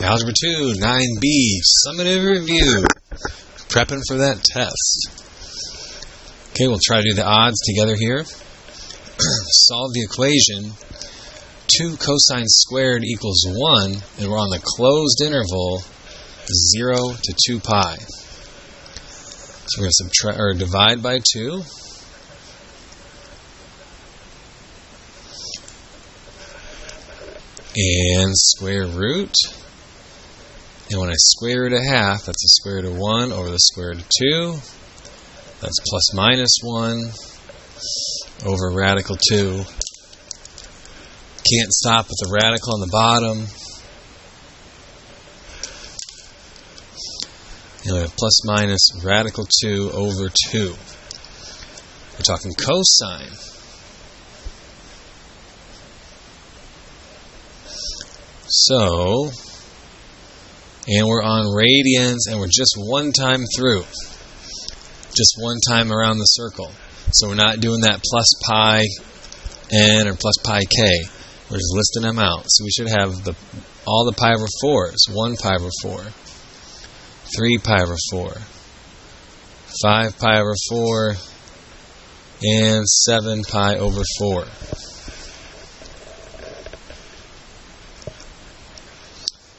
Algebra 2, 9b, summative review. Prepping for that test. Okay, we'll try to do the odds together here. Solve the equation 2 cosine squared equals 1, and we're on the closed interval 0 to 2 pi. So we're going to subtract or divide by 2. And square root. And when I square root a half, that's the square root of 1 over the square root of 2. That's plus minus 1 over radical 2. Can't stop with the radical on the bottom. And we have plus minus radical 2 over 2. We're talking cosine. So, and we're on radians, and we're just one time through. Just one time around the circle. So we're not doing that plus pi n or plus pi k. We're just listing them out. So we should have all the pi over 4s. 1 pi over 4. 3 pi over 4. 5 pi over 4. And 7 pi over 4.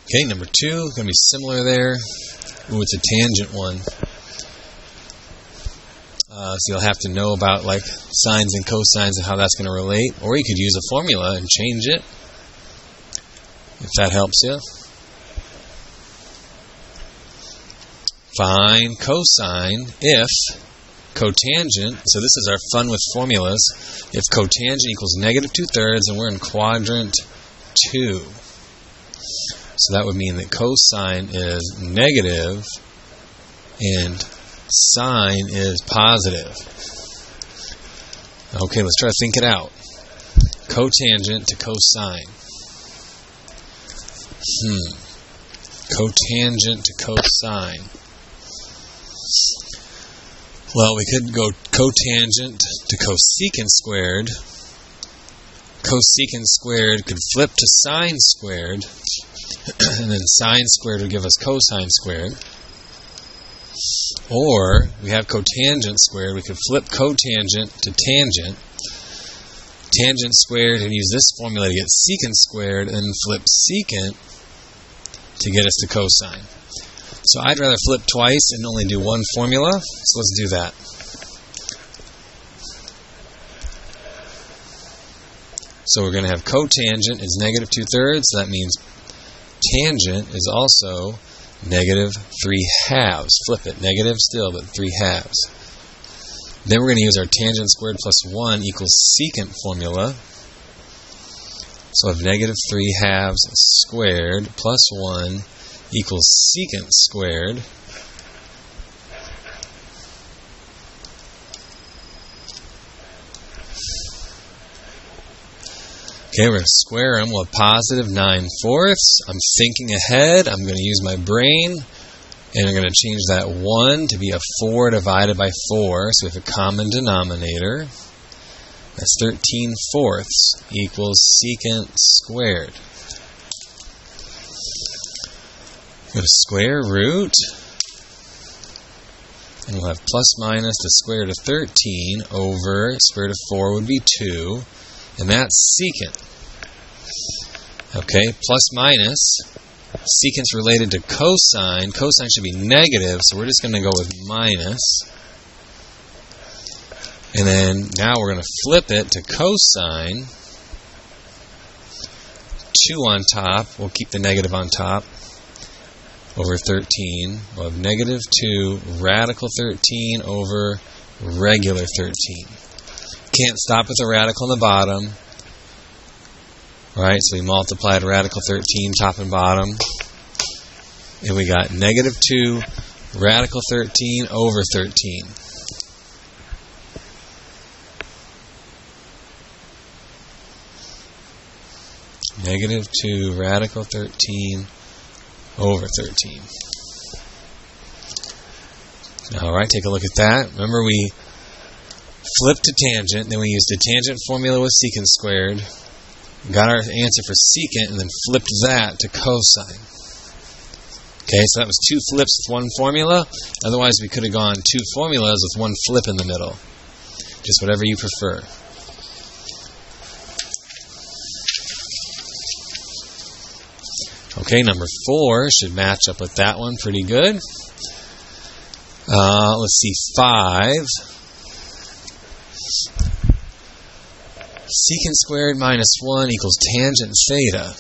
Okay, number 2 is going to be similar there. Ooh, it's a tangent one. So you'll have to know about like sines and cosines and how that's going to relate. Or you could use a formula and change it, if that helps you. Find cosine if cotangent, so this is our fun with formulas, if cotangent equals negative 2/3 and we're in quadrant 2. So that would mean that cosine is negative and sine is positive. Okay, let's try to think it out. Cotangent to cosine. Cotangent to cosine. Well, we could go cotangent to cosecant squared. Cosecant squared could flip to sine squared. And then sine squared would give us cosine squared. Or, we have cotangent squared, we could flip cotangent to tangent. Tangent squared, and use this formula to get secant squared, and then flip secant to get us to cosine. So I'd rather flip twice and only do one formula, so let's do that. So we're going to have cotangent is negative 2/3, so that means tangent is also negative 3/2. Flip it. Negative still, but 3/2. Then we're going to use our tangent squared plus 1 equals secant formula. So I have negative 3/2 squared plus 1 equals secant squared. Okay, we're going to square them. We'll have positive 9/4. I'm thinking ahead. I'm going to use my brain. And I'm going to change that 1 to be a 4 divided by 4. So we have a common denominator. That's 13/4 equals secant squared. Go to square root. And we'll have plus minus the square root of 13 over square root of 4 would be 2. And that's secant. Okay, plus minus. Secant's related to cosine. Cosine should be negative, so we're just going to go with minus. And then now we're going to flip it to cosine. 2 on top. We'll keep the negative on top. Over 13. We'll have negative 2 radical 13 over regular 13. Can't stop with the radical on the bottom. Right, so we multiplied radical 13 top and bottom. And we got negative 2 radical 13 over 13. Negative 2 radical 13 over 13. Alright, take a look at that. Remember we flipped to tangent, then we used the tangent formula with secant squared. Got our answer for secant, and then flipped that to cosine. Okay, so that was 2 flips with one formula. Otherwise, we could have gone 2 formulas with one flip in the middle. Just whatever you prefer. Okay, number 4 should match up with that one pretty good. Let's see, 5. Secant squared minus 1 equals tangent theta.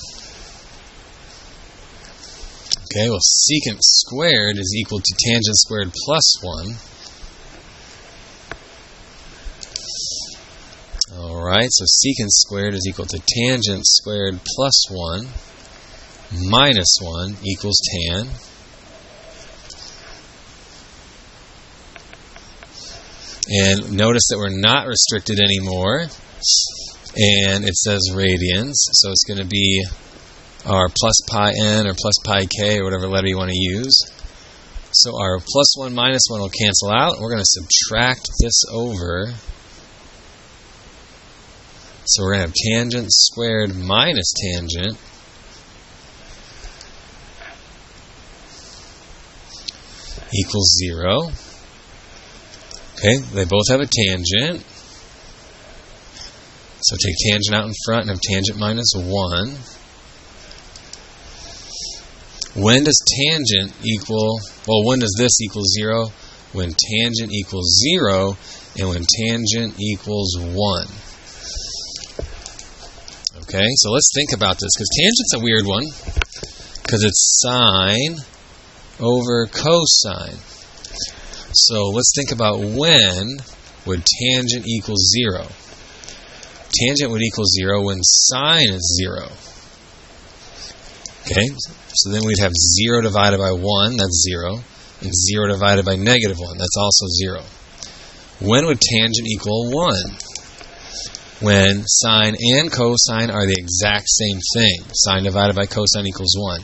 Okay, well, secant squared is equal to tangent squared plus 1. Alright, so secant squared is equal to tangent squared plus 1 minus 1 equals tan. And notice that we're not restricted anymore. And it says radians, so it's going to be our plus pi n or plus pi k or whatever letter you want to use. So our plus 1 minus 1 will cancel out. We're going to subtract this over. So we're going to have tangent squared minus tangent equals 0. Okay, they both have a tangent. So take tangent out in front and have tangent minus 1. When does tangent equal, well, when does this equal 0? When tangent equals 0 and when tangent equals 1. Okay, so let's think about this, because tangent's a weird one, because it's sine over cosine. So let's think about when would tangent equal 0. Tangent would equal 0 when sine is 0. Okay, so then we'd have 0 divided by 1, that's 0, and 0 divided by negative 1, that's also 0. When would tangent equal 1? When sine and cosine are the exact same thing. Sine divided by cosine equals 1.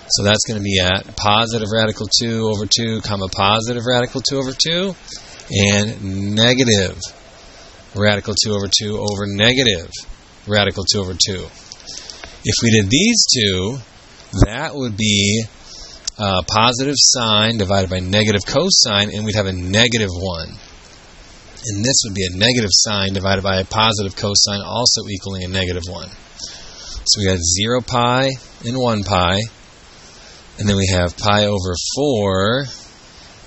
So that's going to be at positive radical 2 over 2, comma positive radical 2 over 2, and negative radical 2 over 2 over negative radical 2 over 2. If we did these two, that would be positive sine divided by negative cosine, and we'd have a negative 1. And this would be a negative sine divided by a positive cosine, also equaling a negative 1. So we got 0 pi and 1 pi, and then we have pi over 4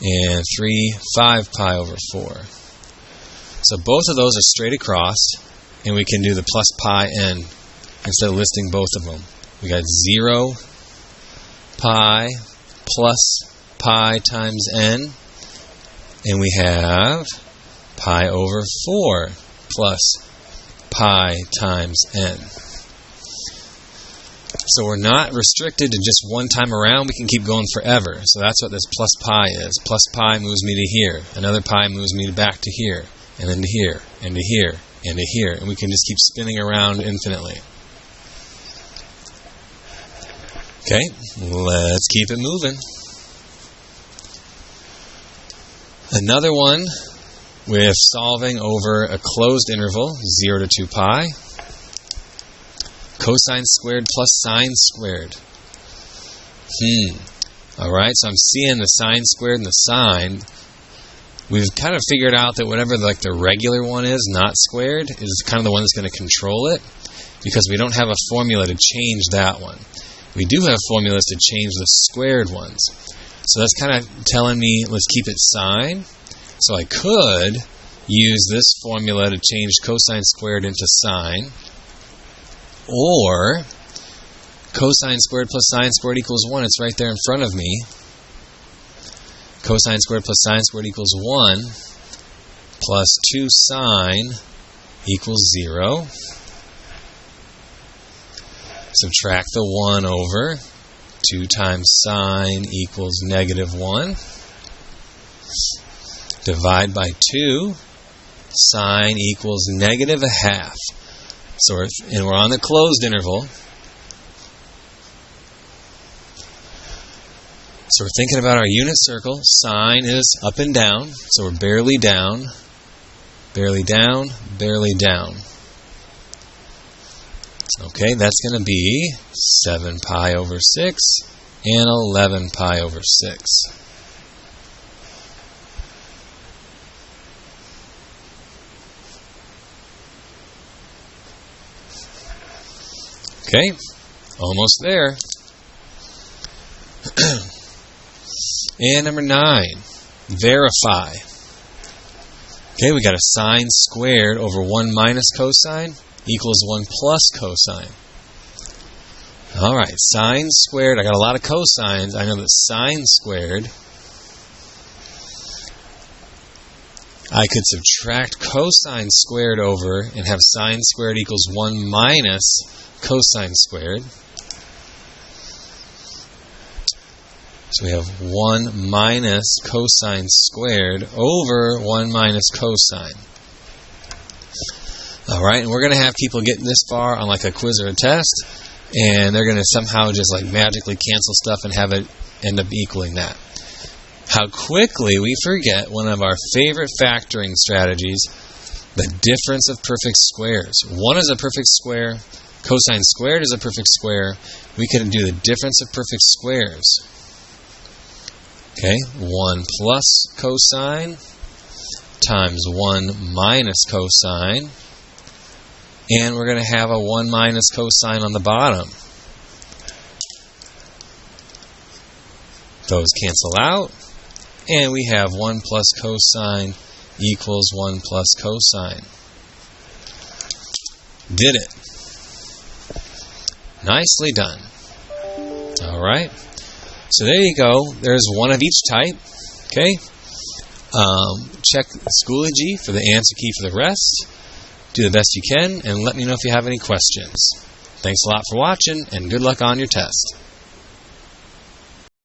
and 5 pi over 4. So both of those are straight across, and we can do the plus pi n instead of listing both of them. We got 0 pi plus pi times n, and we have pi over 4 plus pi times n. So we're not restricted to just one time around. We can keep going forever. So that's what this plus pi is. Plus pi moves me to here. Another pi moves me back to here, and then to here, and to here, and to here. And we can just keep spinning around infinitely. Okay, let's keep it moving. Another one with solving over a closed interval, 0 to 2 pi. Cosine squared plus sine squared. Alright, so I'm seeing the sine squared and the sine. We've kind of figured out that whatever the regular one is, not squared, is kind of the one that's going to control it, because we don't have a formula to change that one. We do have formulas to change the squared ones. So that's kind of telling me, let's keep it sine. So I could use this formula to change cosine squared into sine. Or cosine squared plus sine squared equals 1. It's right there in front of me. Cosine squared plus sine squared equals 1 plus 2 sine equals 0. Subtract the 1 over. 2 times sine equals negative 1. Divide by 2. Sine equals negative 1/2. So we're on the closed interval. So we're thinking about our unit circle. Sine is up and down. So we're barely down, barely down, barely down. Okay, that's going to be 7 pi over 6 and 11 pi over 6. Okay, almost there. And number 9, verify. Okay, we got a sine squared over 1 minus cosine equals 1 plus cosine. Alright, sine squared, I got a lot of cosines. I know that sine squared, I could subtract cosine squared over and have sine squared equals 1 minus cosine squared. So we have 1 minus cosine squared over 1 minus cosine. Alright, and we're going to have people getting this far on like a quiz or a test, and they're going to somehow just like magically cancel stuff and have it end up equaling that. How quickly we forget one of our favorite factoring strategies, the difference of perfect squares. 1 is a perfect square, cosine squared is a perfect square. We can do the difference of perfect squares. Okay, 1 plus cosine times 1 minus cosine. And we're going to have a 1 minus cosine on the bottom. Those cancel out. And we have 1 plus cosine equals 1 plus cosine. Did it. Nicely done. Alright. So there you go. There's one of each type. Okay. Check Schoology for the answer key for the rest. Do the best you can, and let me know if you have any questions. Thanks a lot for watching, and good luck on your test.